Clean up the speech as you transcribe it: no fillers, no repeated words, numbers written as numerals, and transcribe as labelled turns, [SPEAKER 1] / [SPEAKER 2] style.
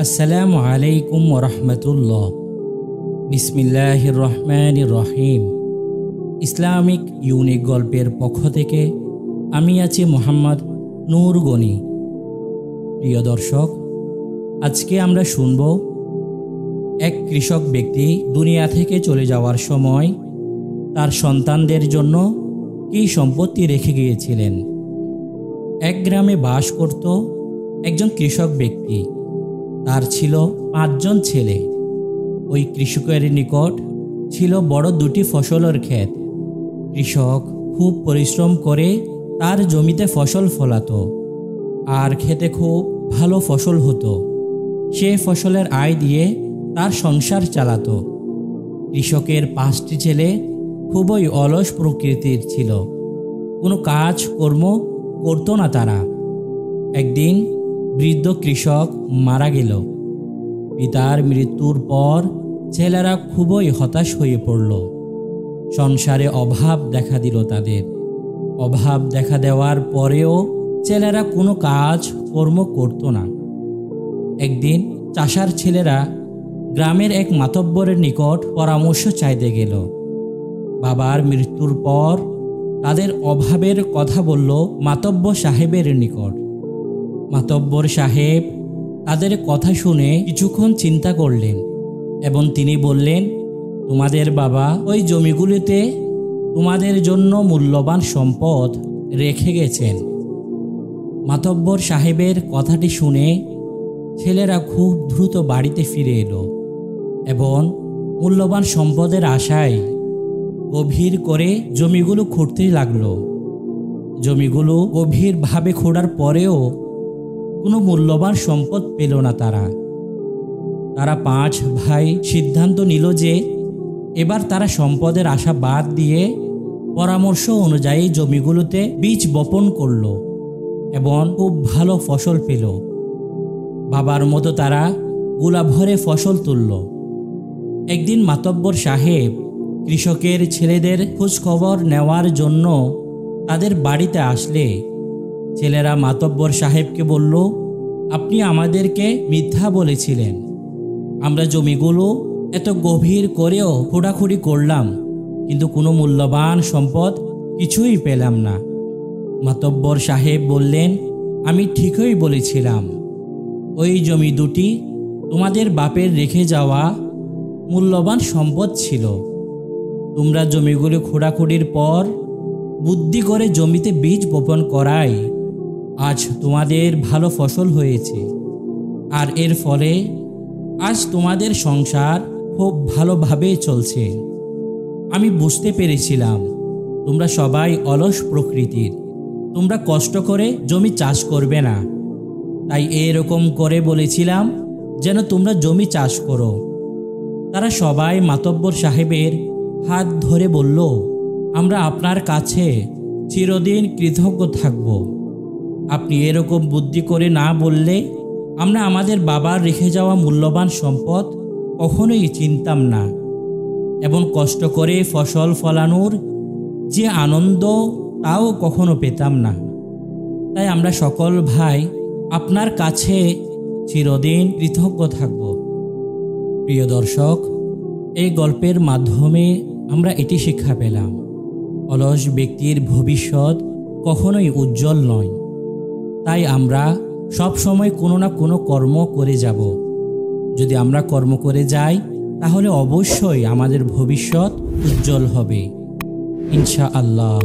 [SPEAKER 1] আসসালামু আলাইকুম ওয়া রাহমাতুল্লাহ। বিসমিল্লাহির রহমানির রহিম। ইসলামিক ইউনিক গল্পের পক্ষ থেকে আমি আছি মোহাম্মদ নূর গনি। প্রিয় দর্শক, আজকে আমরা শুনব এক কৃষক ব্যক্তি দুনিয়া থেকে চলে যাওয়ার সময় তার সন্তানদের জন্য কী সম্পত্তি রেখে গিয়েছিলেন। এক গ্রামে বাস করত একজন কৃষক ব্যক্তি। তার ছিল 5 জন ছেলে। ওই কৃষকের নিকট ছিল বড় 2টি ফসলের ক্ষেত। কৃষক খুব পরিশ্রম করে তার জমিতে ফসল ফলাতো, আর খেতে খুব ভালো ফসল হতো। সে ফসলের আয় দিয়ে তার সংসার চালাতো। কৃষকের 5টি ছেলে খুবই অলস প্রকৃতির ছিল, কোনো কাজ কর্ম করতো না তারা। একদিন বৃদ্ধ কৃষক মারা গেল। পিতার মৃত্যুর পর ছেলেরা খুবই হতাশ হয়ে পড়ল। সংসারে অভাব দেখা দিল তাদের। অভাব দেখা দেওয়ার পরেও ছেলেরা কোনো কাজ কর্ম করত না। একদিন চাষার ছেলেরা গ্রামের এক মাতব্বরের নিকট পরামর্শ চাইতে গেল। বাবার মৃত্যুর পর তাদের অভাবের কথা বলল মাতব্বর সাহেবের নিকট। মাতব্বর সাহেব তাদের কথা শুনে কিছুক্ষণ চিন্তা করলেন এবং তিনি বললেন, তোমাদের বাবা ওই জমিগুলিতে তোমাদের জন্য মূল্যবান সম্পদ রেখে গেছেন। মাতব্বর সাহেবের কথাটি শুনে ছেলেরা খুব দ্রুত বাড়িতে ফিরে এলো এবং মূল্যবান সম্পদের আশায় গভীর করে জমিগুলো খুঁড়তে লাগলো। জমিগুলো গভীরভাবে খোঁড়ার পরেও কোনো মূল্যবান সম্পদ পেল না তারা। 5 ভাই সিদ্ধান্ত নিল যে এবার তারা সম্পদের আশা বাদ দিয়ে পরামর্শ অনুযায়ী জমিগুলোতে বীজ বপন করল এবং খুব ভালো ফসল পেল। বাবার মতো তারা গোলা ভরে ফসল তুলল। একদিন মাতব্বর সাহেব কৃষকের ছেলেদের খোঁজখবর নেওয়ার জন্য তাদের বাড়িতে আসলে ছেলেরা মাতব্বর সাহেবকে বলল, আপনি আমাদেরকে মিথ্যা বলেছিলেন। আমরা জমিগুলো এত গভীর করেও খোঁড়াখুড়ি করলাম, কিন্তু কোনো মূল্যবান সম্পদ কিছুই পেলাম না। মাতব্বর সাহেব বললেন, আমি ঠিকই বলেছিলাম। ওই জমি 2টি তোমাদের বাপের রেখে যাওয়া মূল্যবান সম্পদ ছিল। তোমরা জমিগুলো খোঁড়াখুড়ির পর বুদ্ধি করে জমিতে বীজ বপন করায় আজ তোমাদের ভালো ফসল হয়েছে, আর এর ফলে আজ তোমাদের সংসার খুব ভালোভাবে চলছে। আমি বুঝতে পেরেছিলাম তোমরা সবাই অলস প্রকৃতির, তোমরা কষ্ট করে জমি চাষ করবে না, তাই এরকম করে বলেছিলাম যেন তোমরা জমি চাষ করো। তারা সবাই মাতব্বর সাহেবের হাত ধরে বলল, আমরা আপনার কাছে চিরদিন কৃতজ্ঞ থাকব। আপনি এরকম বুদ্ধি করে না বললে আমরা আমাদের বাবার রেখে যাওয়া মূল্যবান সম্পদ কখনোই চিনতাম না, এবং কষ্ট করে ফসল ফলানোর যে আনন্দ তাও কখনো পেতাম না। তাই আমরা সকল ভাই আপনার কাছে চিরদিন কৃতজ্ঞ থাকব। প্রিয় দর্শক, এই গল্পের মাধ্যমে আমরা এটি শিক্ষা পেলাম, অলস ব্যক্তির ভবিষ্যৎ কখনোই উজ্জ্বল নয়। তাই আমরা সব সময় কোনো না কোনো কর্ম করে যাব। যদি আমরা কর্ম করে যাই তাহলে অবশ্যই আমাদের ভবিষ্যৎ উজ্জ্বল হবে, ইনশাআল্লাহ।